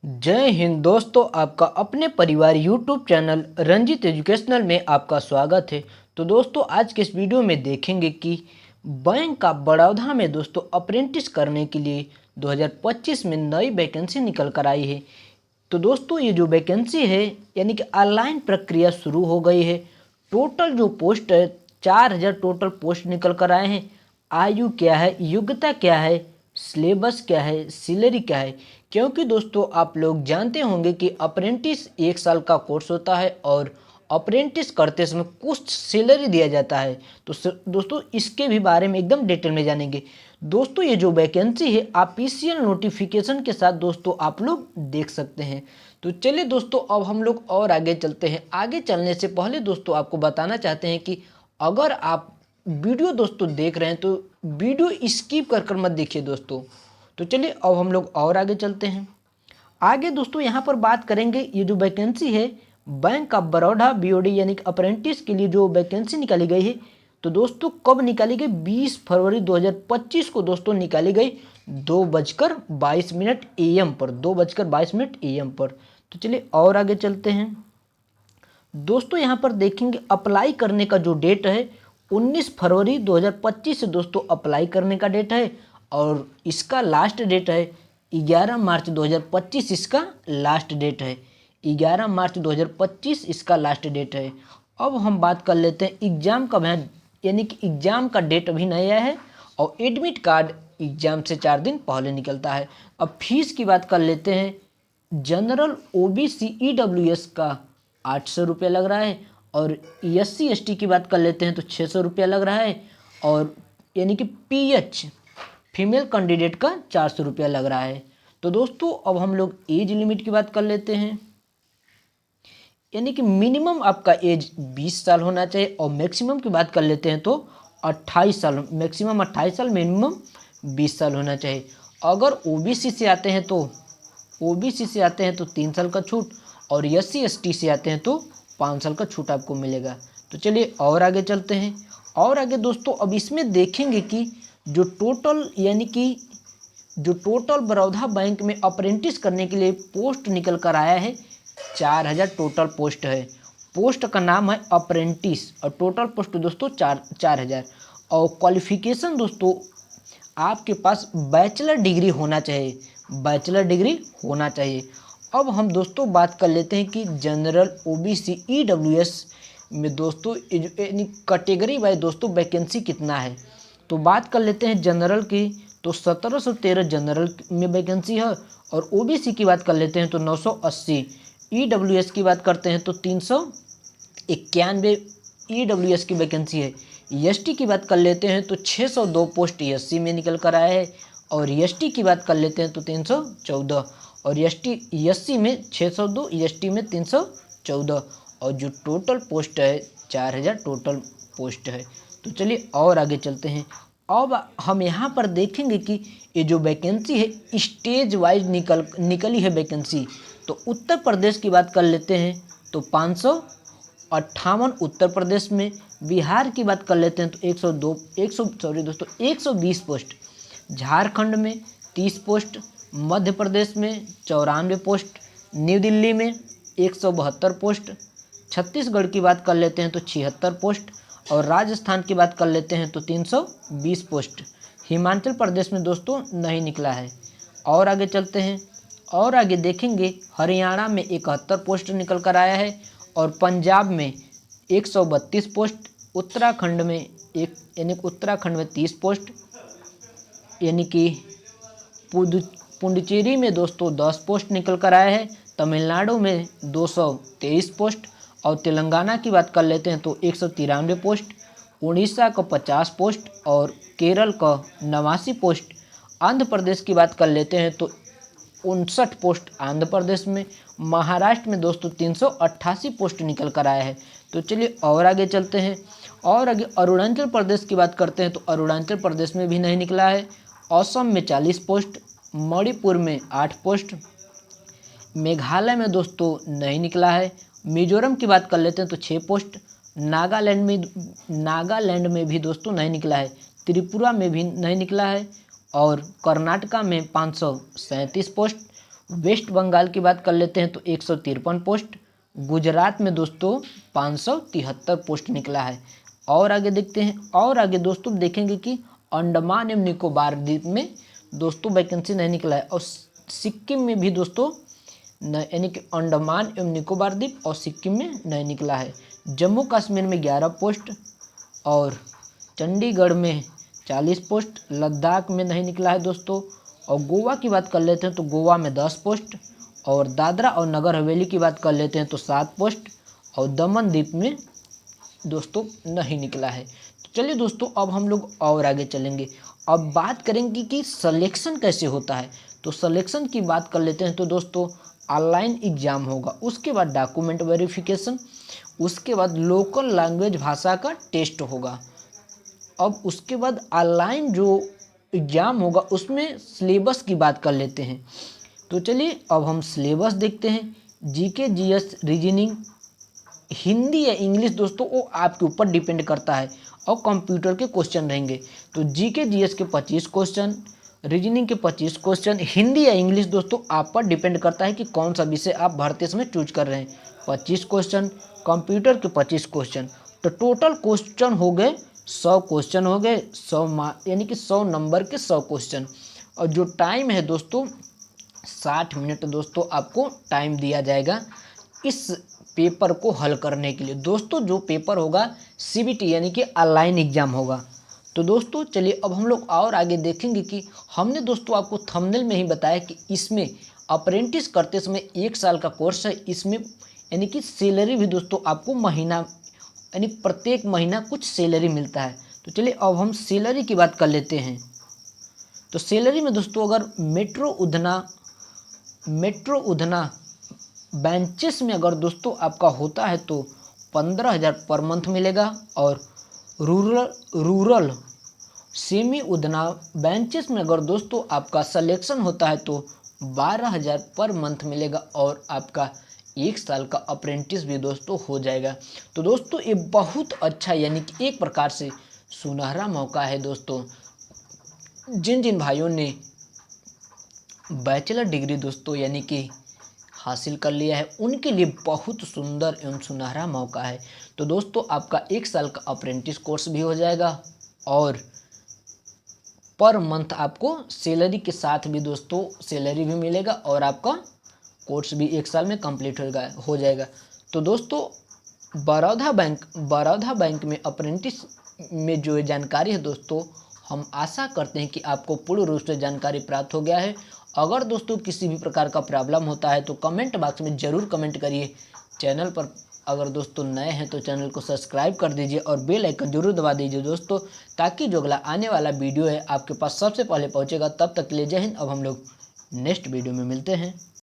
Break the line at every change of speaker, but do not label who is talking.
जय हिंद दोस्तों, आपका अपने परिवार यूट्यूब चैनल रंजित एजुकेशनल में आपका स्वागत है। तो दोस्तों, आज के इस वीडियो में देखेंगे कि बैंक ऑफ बड़ौदा में दोस्तों अप्रेंटिस करने के लिए 2025 में नई वैकेंसी निकल कर आई है। तो दोस्तों, ये जो वैकेंसी है यानी कि ऑनलाइन प्रक्रिया शुरू हो गई है। टोटल जो पोस्ट है 4000 टोटल पोस्ट निकल कर आए हैं। आयु क्या है, योग्यता क्या है, सिलेबस क्या है, सैलरी क्या है। क्योंकि दोस्तों आप लोग जानते होंगे कि अप्रेंटिस 1 साल का कोर्स होता है और अप्रेंटिस करते समय कुछ सैलरी दिया जाता है। तो दोस्तों इसके भी बारे में एकदम डिटेल में जानेंगे। दोस्तों ये जो वैकेंसी है ऑफिशियल नोटिफिकेशन के साथ दोस्तों आप लोग देख सकते हैं। तो चलिए दोस्तों, अब हम लोग और आगे चलते हैं। आगे चलने से पहले दोस्तों आपको बताना चाहते हैं कि अगर आप वीडियो दोस्तों देख रहे हैं तो वीडियो स्किप कर मत देखिए दोस्तों। तो चलिए अब हम लोग और आगे चलते हैं। आगे दोस्तों यहाँ पर बात करेंगे, ये जो वैकेंसी है बैंक ऑफ बड़ौदा बीओडी यानी कि अप्रेंटिस के लिए जो वैकेंसी निकाली गई है, तो दोस्तों कब निकाली गई? 20 फरवरी 2025 को दोस्तों निकाली गई 2:22 AM पर, 2:22 AM पर। तो चलिए और आगे चलते हैं। दोस्तों यहाँ पर देखेंगे अप्लाई करने का जो डेट है 19 फरवरी 2025 से दोस्तों अप्लाई करने का डेट है और इसका लास्ट डेट है 11 मार्च 2025। इसका लास्ट डेट है 11 मार्च 2025 इसका लास्ट डेट है। अब हम बात कर लेते हैं एग्ज़ाम कब है, यानी कि एग्ज़ाम का डेट अभी नहीं आया है और एडमिट कार्ड एग्ज़ाम से 4 दिन पहले निकलता है। अब फीस की बात कर लेते हैं। जनरल ओबीसी ईडब्ल्यूएस का 800 रुपया लग रहा है और SC ST की बात कर लेते हैं तो 600 रुपया लग रहा है और यानी कि PH फीमेल कैंडिडेट का 400 रुपया लग रहा है। तो दोस्तों अब हम लोग एज लिमिट की बात कर लेते हैं, यानी कि मिनिमम आपका एज 20 साल होना चाहिए और मैक्सिमम की बात कर लेते हैं तो 28 साल, मैक्सिमम 28 साल, मिनिमम 20 साल होना चाहिए। अगर OBC से आते हैं तो 3 साल का छूट और SC ST से आते हैं तो 5 साल का छूट आपको मिलेगा। तो चलिए और आगे चलते हैं। और आगे दोस्तों अब इसमें देखेंगे कि जो टोटल बड़ौदा बैंक में अप्रेंटिस करने के लिए पोस्ट निकल कर आया है 4000 टोटल पोस्ट है। पोस्ट का नाम है अप्रेंटिस और टोटल पोस्ट दोस्तों 4000 और क्वालिफिकेशन दोस्तों आपके पास बैचलर डिग्री होना चाहिए, बैचलर डिग्री होना चाहिए। अब हम दोस्तों बात कर लेते हैं कि जनरल OBC EWS में दोस्तों कैटेगरी वाइज दोस्तों वैकेंसी कितना है। तो बात कर लेते हैं जनरल की, तो 1713 जनरल में वैकेंसी है और OBC की बात कर लेते हैं तो 980, EWS की बात करते हैं तो 391 EWS की वैकेंसी है। ST की बात कर लेते हैं तो 602 पोस्ट SC में निकल कर आया है और ST की बात कर लेते हैं तो 314 और SC में 602, ST में 314 और जो टोटल पोस्ट है 4000 टोटल पोस्ट है। तो चलिए और आगे चलते हैं। अब हम यहाँ पर देखेंगे कि ये जो वैकेंसी है स्टेज वाइज निकली है वैकेंसी। तो उत्तर प्रदेश की बात कर लेते हैं तो 558 उत्तर प्रदेश में, बिहार की बात कर लेते हैं तो 120 पोस्ट, झारखंड में 30 पोस्ट, मध्य प्रदेश में 94 पोस्ट, न्यू दिल्ली में 172 पोस्ट, छत्तीसगढ़ की बात कर लेते हैं तो 76 पोस्ट और राजस्थान की बात कर लेते हैं तो 320 पोस्ट। हिमाचल प्रदेश में दोस्तों नहीं निकला है। और आगे चलते हैं और आगे देखेंगे हरियाणा में 71 पोस्ट निकल कर आया है और पंजाब में 132 पोस्ट, उत्तराखंड में उत्तराखंड में 30 पोस्ट, यानी कि पुडुचेरी में दोस्तों 10 पोस्ट निकल कर आया है, तमिलनाडु में 223 पोस्ट और तेलंगाना की बात कर लेते हैं तो 193 पोस्ट, उड़ीसा का 50 पोस्ट और केरल का 89 पोस्ट, आंध्र प्रदेश की बात कर लेते हैं तो 59 पोस्ट आंध्र प्रदेश में, महाराष्ट्र में दोस्तों 388 पोस्ट निकल कर आया है। तो चलिए और आगे चलते हैं। और आगे अरुणाचल प्रदेश की बात करते हैं तो अरुणाचल प्रदेश में भी नहीं निकला है, असम में 40 पोस्ट, मणिपुर में 8 पोस्ट, मेघालय में दोस्तों नहीं निकला है, मिजोरम की बात कर लेते हैं तो 6 पोस्ट, नागालैंड में भी दोस्तों नहीं निकला है, त्रिपुरा में भी नहीं निकला है और कर्नाटका में 537 पोस्ट, वेस्ट बंगाल की बात कर लेते हैं तो 153 पोस्ट। गुजरात में दोस्तों 573 पोस्ट निकला है। और आगे देखते हैं, और आगे दोस्तों देखेंगे कि अंडमान एवं निकोबार द्वीप में दोस्तों वैकेंसी नहीं निकला है। और सिक्किम में भी दोस्तों यानी कि अंडमान एवं निकोबार द्वीप और सिक्किम में नहीं निकला है। जम्मू कश्मीर में 11 पोस्ट और चंडीगढ़ में 40 पोस्ट। लद्दाख में नहीं निकला है दोस्तों। और गोवा की बात कर लेते हैं तो गोवा में 10 पोस्ट। और दादरा और नगर हवेली की बात कर लेते हैं तो 7 पोस्ट। और दमन द्वीप में दोस्तों नहीं निकला है। तो चलिए दोस्तों अब हम लोग और आगे चलेंगे। अब बात करेंगे कि सिलेक्शन कैसे होता है। तो सिलेक्शन की बात कर लेते हैं तो दोस्तों ऑनलाइन एग्ज़ाम होगा, उसके बाद डॉक्यूमेंट वेरिफिकेशन, उसके बाद लोकल लैंग्वेज भाषा का टेस्ट होगा। अब उसके बाद ऑनलाइन जो एग्ज़ाम होगा उसमें सिलेबस की बात कर लेते हैं। तो चलिए अब हम सिलेबस देखते हैं। जीके, जीएस, रीजनिंग, हिंदी या इंग्लिश दोस्तों वो आपके ऊपर डिपेंड करता है और कंप्यूटर के क्वेश्चन रहेंगे। तो जीके जीएस के 25 क्वेश्चन, रीजनिंग के 25 क्वेश्चन, हिंदी या इंग्लिश दोस्तों आप पर डिपेंड करता है कि कौन सा विषय आप भरते समय चूज कर रहे हैं। 25 क्वेश्चन, कंप्यूटर के 25 क्वेश्चन, तो टोटल क्वेश्चन हो गए 100 क्वेश्चन हो गए, 100 यानी कि 100 नंबर के 100 क्वेश्चन। और जो टाइम है दोस्तों 60 मिनट दोस्तों आपको टाइम दिया जाएगा इस पेपर को हल करने के लिए। दोस्तों जो पेपर होगा सीबीटी यानी कि ऑनलाइन एग्जाम होगा। तो दोस्तों चलिए अब हम लोग और आगे देखेंगे कि हमने दोस्तों आपको थंबनेल में ही बताया कि इसमें अप्रेंटिस करते समय 1 साल का कोर्स है। इसमें यानी कि सैलरी भी दोस्तों आपको महीना यानी प्रत्येक महीना कुछ सैलरी मिलता है। तो चलिए अब हम सैलरी की बात कर लेते हैं। तो सैलरी में दोस्तों अगर मेट्रो उधना बेंचेस में अगर दोस्तों आपका होता है तो 15,000 पर मंथ मिलेगा। और रूरल सेमी उधना बेंचेस में अगर दोस्तों आपका सिलेक्शन होता है तो 12,000 पर मंथ मिलेगा और आपका 1 साल का अप्रेंटिस भी दोस्तों हो जाएगा। तो दोस्तों ये बहुत अच्छा यानी कि एक प्रकार से सुनहरा मौका है दोस्तों। जिन जिन भाइयों ने बैचलर डिग्री दोस्तों यानी कि हासिल कर लिया है उनके लिए बहुत सुंदर एवं सुनहरा मौका है। तो दोस्तों आपका 1 साल का अप्रेंटिस कोर्स भी हो जाएगा और पर मंथ आपको सैलरी के साथ भी दोस्तों सैलरी भी मिलेगा और आपका कोर्स भी 1 साल में कंप्लीट हो जाएगा। तो दोस्तों बड़ौदा बैंक में अप्रेंटिस में जो जानकारी है दोस्तों हम आशा करते हैं कि आपको पूर्ण रूप से जानकारी प्राप्त हो गया है। अगर दोस्तों किसी भी प्रकार का प्रॉब्लम होता है तो कमेंट बॉक्स में ज़रूर कमेंट करिए। चैनल पर अगर दोस्तों नए हैं तो चैनल को सब्सक्राइब कर दीजिए और बेल आइकन जरूर दबा दीजिए दोस्तों, ताकि जो अगला आने वाला वीडियो है आपके पास सबसे पहले पहुंचेगा। तब तक के लिए जय हिंद। अब हम लोग नेक्स्ट वीडियो में मिलते हैं।